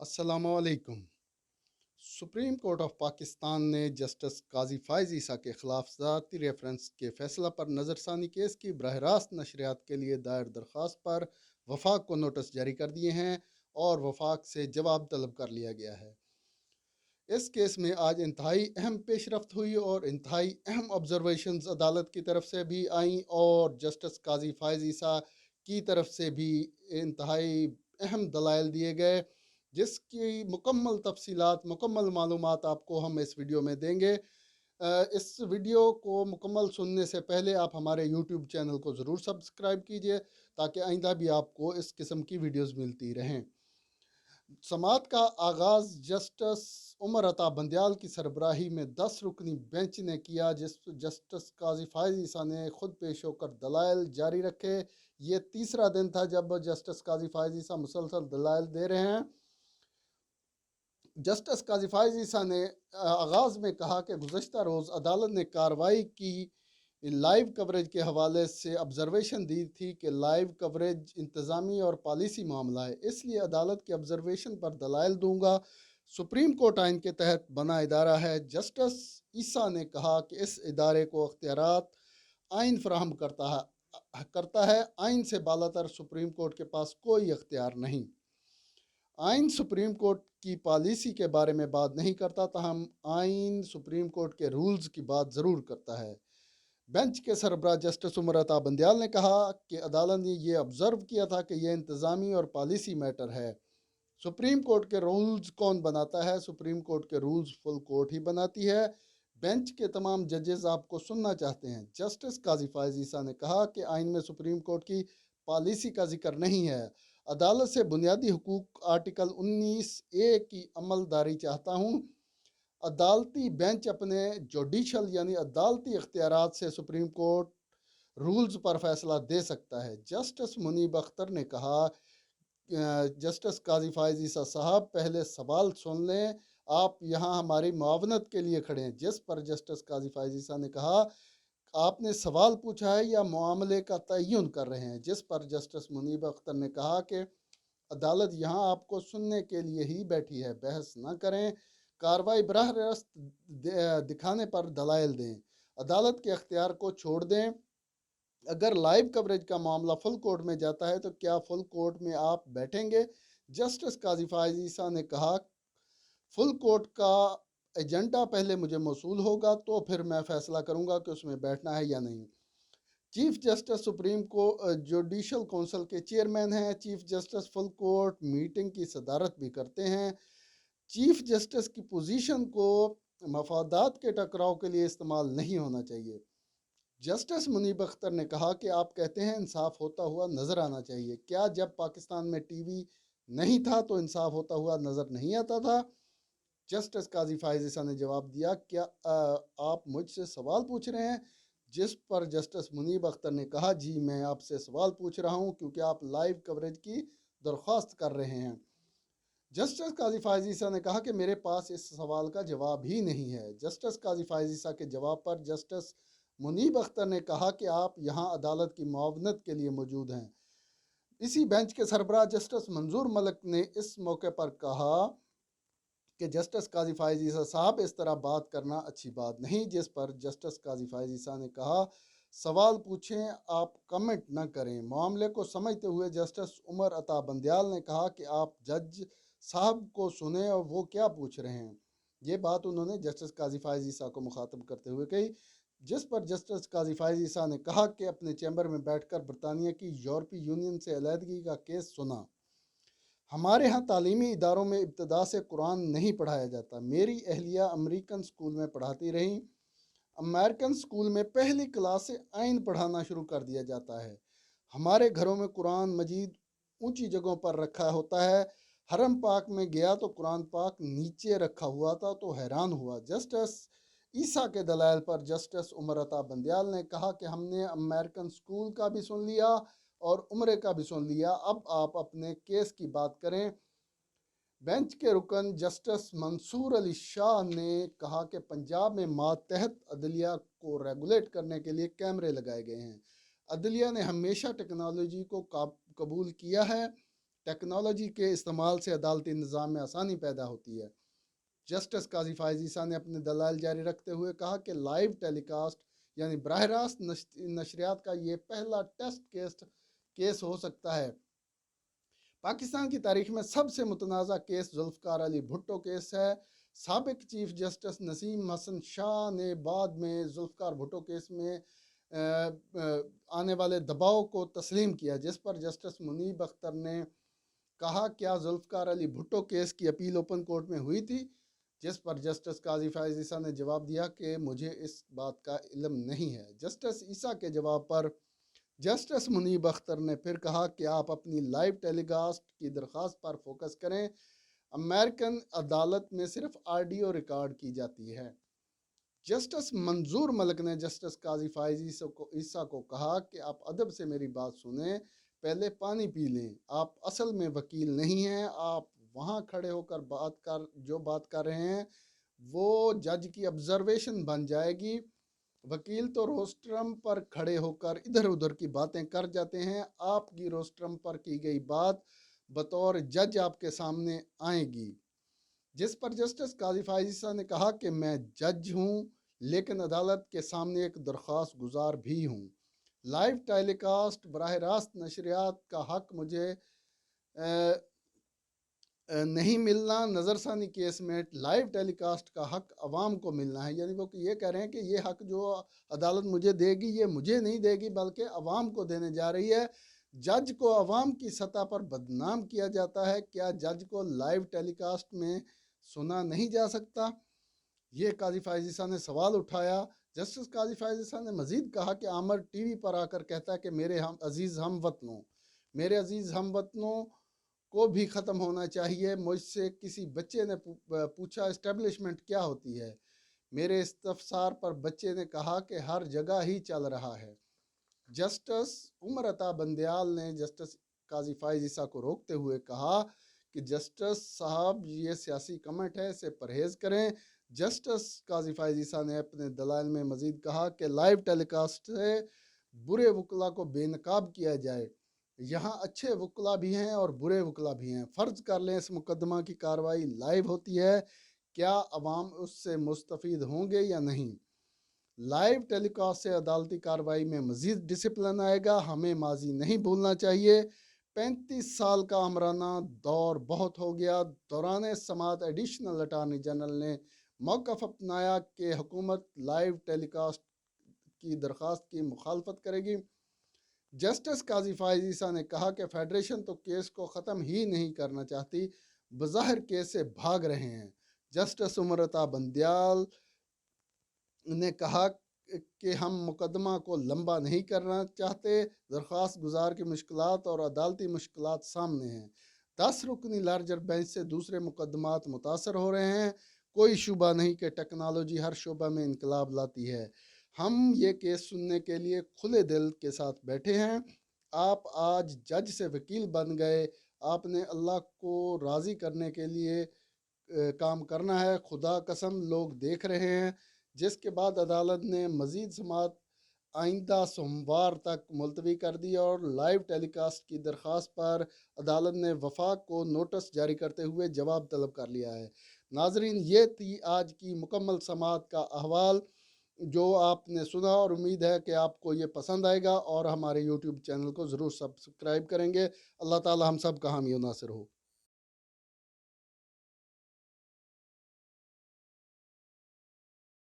अस्सलामुअलैकुम। Supreme court of Pakistan ने justice काजी फायज ईसा के खिलाफ ज़ाती रेफरेंस के फैसला पर नज़रसानी केस की बरह रास्त नशरियात के लिए दायर दरख्वास्त पर वफाक को नोटिस जारी कर दिए हैं और वफाक से जवाब तलब कर लिया गया है। इस केस में आज इंतहाई अहम पेशरफ्त हुई और इंतहाई अहम ऑब्जर्वेशंस अदालत की तरफ से भी आई और जस्टिस काजी फायज ईसा की तरफ से भी इंतहाई अहम दलाइल दिए गए, जिसकी मुकम्मल तफसीलात मुकम्मल मालूमात आपको हम इस वीडियो में देंगे। इस वीडियो को मुकम्मल सुनने से पहले आप हमारे यूट्यूब चैनल को ज़रूर सब्सक्राइब कीजिए ताकि आइंदा भी आपको इस किस्म की वीडियोज़ मिलती रहें। समात का आगाज़ जस्टिस उमर अता बंदयाल की सरबराही में 10 रुकनी बेंच ने किया, जिस जस्टिस काजी फायज ईसा ने खुद पेश होकर दलाइल जारी रखे। ये तीसरा दिन था जब जस्टिस काजी फायज ईसा मुसलसल दलाइल दे रहे हैं। जस्टिस काजी फायज ईसा ने आगाज़ में कहा कि गुज़श्ता रोज़ अदालत ने कार्रवाई की लाइव कवरेज के हवाले से ऑब्जर्वेशन दी थी कि लाइव कवरेज इंतज़ामी और पॉलिसी मामला है, इसलिए अदालत के ऑब्जर्वेशन पर दलाइल दूंगा। सुप्रीम कोर्ट आइन के तहत बना इदारा है। जस्टिस ईसा ने कहा कि इस इदारे को अख्तियारात आइन फराहम करता है। आइन से बालातर सुप्रीम कोर्ट के पास कोई अख्तियार नहीं। आइन सुप्रीम कोर्ट की पॉलिसी के बारे में बात नहीं करता, ताहम आइन सुप्रीम कोर्ट के रूल्स की बात ज़रूर करता है। बेंच के सरबराह जस्टिस उमर अता बंदयाल ने कहा कि अदालत ने यह ऑब्जर्व किया था कि यह इंतज़ामी और पॉलिसी मैटर है। सुप्रीम कोर्ट के रूल्स कौन बनाता है? सुप्रीम कोर्ट के रूल्स फुल कोर्ट ही बनाती है। बेंच के तमाम जजेस आपको सुनना चाहते हैं। जस्टिस काजी फायज ईसा ने कहा कि आइन में सुप्रीम कोर्ट की पॉलिसी का जिक्र नहीं है। अदालत से बुनियादी हुकूक आर्टिकल 19A की अमलदारी चाहता हूँ। अदालती बेंच अपने जुडिशल यानी अदालती इख्तियारात से सुप्रीम कोर्ट रूल्स पर फैसला दे सकता है। जस्टिस मुनीब अख्तर ने कहा, जस्टिस काजी फायज ईसा साहब पहले सवाल सुन लें, आप यहाँ हमारी मुआवनत के लिए खड़े हैं। जिस पर जस्टिस काजी फायज ईसा ने कहा, आपने सवाल पूछा है या मामले का तयन कर रहे हैं? जिस पर जस्टिस मुनीब अख्तर ने कहा कि अदालत यहाँ आपको सुनने के लिए ही बैठी है, बहस ना करें, कार्रवाई बराह रास्त दिखाने पर दलाइल दें, अदालत के अख्तियार को छोड़ दें। अगर लाइव कवरेज का मामला फुल कोर्ट में जाता है तो क्या फुल कोर्ट में आप बैठेंगे? जस्टिस काजी फायज ईसा ने कहा, फुल कोर्ट का एजेंडा पहले मुझे मौसूल होगा तो फिर मैं फैसला करूंगा कि उसमें बैठना है या नहीं। चीफ जस्टिस सुप्रीम को जुडिशल काउंसिल के चेयरमैन हैं। Chief justice full court meeting की सदारत भी करते हैं। चीफ जस्टिस की पोजीशन को मफादात के टकराव के लिए इस्तेमाल नहीं होना चाहिए। जस्टिस मुनीब अख्तर ने कहा कि आप कहते हैं इंसाफ होता हुआ नजर आना चाहिए, क्या जब पाकिस्तान में टीवी नहीं था तो इंसाफ होता हुआ नजर नहीं आता था? जस्टिस काजी फायज ईसा ने जवाब दिया, क्या आप मुझसे सवाल पूछ रहे हैं? जिस पर जस्टिस मुनीब अख्तर ने कहा, जी मैं आपसे सवाल पूछ रहा हूं क्योंकि आप लाइव कवरेज की दरख्वास्त कर रहे हैं। जस्टिस काजी फायज ईसा ने कहा कि मेरे पास इस सवाल का जवाब ही नहीं है। जस्टिस काजी फायज ईसा के जवाब पर जस्टिस मुनीब अख्तर ने कहा कि आप यहाँ अदालत की मुआवनत के लिए मौजूद हैं। इसी बेंच के सरबराह जस्टिस मंजूर मलिक ने इस मौके पर कहा कि जस्टिस काजी फायज ईसा साहब, इस तरह बात करना अच्छी बात नहीं। जिस पर जस्टिस काजी फायज ईसा ने कहा, सवाल पूछें, आप कमेंट न करें। मामले को समझते हुए जस्टिस उमर अता बंदयाल ने कहा कि आप जज साहब को सुने और वो क्या पूछ रहे हैं। ये बात उन्होंने जस्टिस काजी फायज ईसा को मुखातब करते हुए कही। जिस पर जस्टिस काजी फायज ईसा ने कहा कि अपने चैम्बर में बैठकर बरतानिया की यूरोपीय यूनियन से अलहदगी का केस सुना। हमारे यहाँ तालीमी इदारों में इब्तदा से कुरान नहीं पढ़ाया जाता। मेरी अहलिया अमेरिकन स्कूल में पढ़ाती रहीं। अमेरिकन स्कूल में पहली क्लास से आइन पढ़ाना शुरू कर दिया जाता है। हमारे घरों में कुरान मजीद ऊंची जगहों पर रखा होता है। हरम पाक में गया तो कुरान पाक नीचे रखा हुआ था तो हैरान हुआ। जस्टिस ईसा के दलाइल पर जस्टिस उमर अता बंदयाल ने कहा कि हमने अमेरिकन स्कूल का भी सुन लिया और उम्रे का भी सुन लिया, अब आप अपने केस की बात करें। बेंच के रुकन जस्टिस मंसूर अली शाह ने कहा कि पंजाब में मातहत अदलिया को रेगुलेट करने के लिए कैमरे लगाए गए हैं। अदलिया ने हमेशा टेक्नोलॉजी को कबूल किया है। टेक्नोलॉजी के इस्तेमाल से अदालती निज़ाम में आसानी पैदा होती है। जस्टिस काजी फायज ईसा ने अपने दलाइल जारी रखते हुए कहा कि लाइव टेलीकास्ट यानी बराह रास्त नशरियात का ये पहला टेस्ट केस हो सकता है। पाकिस्तान की तारीख में सबसे मुतनाज़ा केस जुल्फ़कार अली भुट्टो केस है। साबिक चीफ जस्टिस नसीम हसन शाह ने बाद में जुल्फ़कार भुट्टो केस में आने वाले दबाव को तस्लीम किया, जिस पर जस्टिस मुनीब अख्तर ने कहा, क्या जुल्फ़कार अली भुट्टो केस की अपील ओपन कोर्ट में हुई थी? जिस पर जस्टिस काजी फायज ईसा ने जवाब दिया कि मुझे इस बात का इल्म नहीं है। जस्टिस ईसा के जवाब पर जस्टिस मुनीब अख्तर ने फिर कहा कि आप अपनी लाइव टेलीकास्ट की दरख्वास्त पर फोकस करें। अमेरिकन अदालत में सिर्फ ऑडियो रिकॉर्ड की जाती है। जस्टिस मंजूर मलिक ने जस्टिस काजी फायज ईसा को कहा कि आप अदब से मेरी बात सुने, पहले पानी पी लें। आप असल में वकील नहीं हैं। आप वहाँ खड़े होकर बात कर रहे हैं वो जज की ऑब्जर्वेशन बन जाएगी। वकील तो रोस्ट्रम पर खड़े होकर इधर उधर की बातें कर जाते हैं। आपकी रोस्ट्रम पर की गई बात बतौर जज आपके सामने आएगी। जिस पर जस्टिस काजी फायज ईसा ने कहा कि मैं जज हूँ, लेकिन अदालत के सामने एक दरख्वास्त गुजार भी हूँ। लाइव टेलीकास्ट बराह रास्त नशरियात का हक मुझे नहीं मिलना। नज़रसानी केस में लाइव टेलीकास्ट का हक अवाम को मिलना है। यानी वो ये कह रहे हैं कि ये हक जो अदालत मुझे देगी ये मुझे नहीं देगी बल्कि अवाम को देने जा रही है। जज को अवाम की सतह पर बदनाम किया जाता है। क्या जज को लाइव टेलीकास्ट में सुना नहीं जा सकता? ये काजी फायज ईसा ने सवाल उठाया। जस्टिस काजी फायज ईसा ने मजीद कहा कि आमर टीवी पर आकर कहता है कि मेरे अजीज़ हम वतनों को भी ख़त्म होना चाहिए। मुझसे किसी बच्चे ने पूछा इस्टेब्लिशमेंट क्या होती है। मेरे इस्तफसार पर बच्चे ने कहा कि हर जगह ही चल रहा है। जस्टिस उमर अता बंदयाल ने जस्टिस काजी फायज ईसा को रोकते हुए कहा कि जस्टिस साहब ये सियासी कमेंट है, इससे परहेज़ करें। जस्टिस काजी फायज ईसा ने अपने दलाइल में मजीद कहा कि लाइव टेलीकास्ट से बुरे वकला को बेनकाब किया जाए। यहाँ अच्छे वकला भी हैं और बुरे वकला भी हैं। फ़र्ज़ कर लें इस मुकदमा की कार्रवाई लाइव होती है, क्या अवाम उससे मुस्तफ़ीद होंगे या नहीं? लाइव टेलीकास्ट से अदालती कार्रवाई में मज़ीद डिसिप्लिन आएगा। हमें माजी नहीं भूलना चाहिए। 35 साल का अमराना दौर बहुत हो गया। दौरान समात एडिशनल अटारनी जनरल ने मौक़िफ़ अपनाया कि हुकूमत लाइव टेलीकास्ट की दरख्वास्त की मुखालफत करेगी। जस्टिस काजी फायज ईसा ने कहा कि फेडरेशन तो केस को ख़त्म ही नहीं करना चाहती, बज़ाहिर केस से भाग रहे हैं। जस्टिस उमर अता बंदयाल ने कहा कि हम मुकदमा को लंबा नहीं करना चाहते। दरख्वास्त गुजार की मुश्किलात और अदालती मुश्किलात सामने हैं। 10 रुकनी लार्जर बेंच से दूसरे मुकदमात मुतासर हो रहे हैं। कोई शुबा नहीं कि टेक्नोलॉजी हर शोबा में इनकलाब लाती है। हम ये केस सुनने के लिए खुले दिल के साथ बैठे हैं। आप आज जज से वकील बन गए। आपने अल्लाह को राज़ी करने के लिए काम करना है। खुदा कसम लोग देख रहे हैं। जिसके बाद अदालत ने मज़ीद समात आइंदा सोमवार तक मुलतवी कर दी और लाइव टेलीकास्ट की दरख्वास्त पर अदालत ने वफाक को नोटिस जारी करते हुए जवाब तलब कर लिया है। नाजरीन, ये थी आज की मुकम्मल समात का अहवाल जो आपने सुना, और उम्मीद है कि आपको ये पसंद आएगा और हमारे यूट्यूब चैनल को ज़रूर सब्सक्राइब करेंगे। अल्लाह ताला हम सब का हामी नासिर हो।